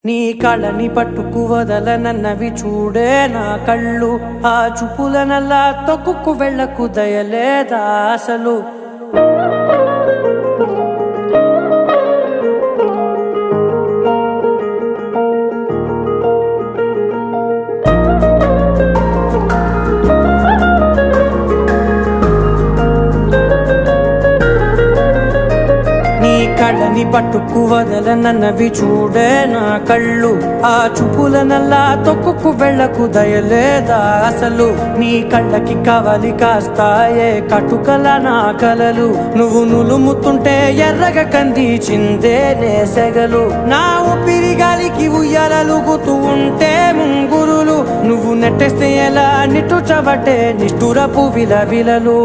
నీ కళని పట్టుకు వదలనన్నవి చూడే నా కళ్ళు. ఆ చూపులనల్లా తొక్కుకు వెళ్ళకు దయలేదా అసలు. కళ్ళని పట్టుకు వదలనన్నవి చూడే నా కళ్ళు. ఆ చూపులనల్లా తొక్కుకు వెళ్ళకు దయలేదా అసలు. నీ కళ్ళకి కవలి కాస్తాయే కటుకల నా కలలు. నువ్వు నులుముతుంటే ఎర్రగ కందిచిందే నేసెగలు. నా ఊపిరి గాలికి ఉయ్యాలలుగుతూ ఉంటే ముంగురులు. నువ్వు నెట్టేస్తే ఎలా నిట్టుచబట్టే నిష్ఠురపు విలవిలలు.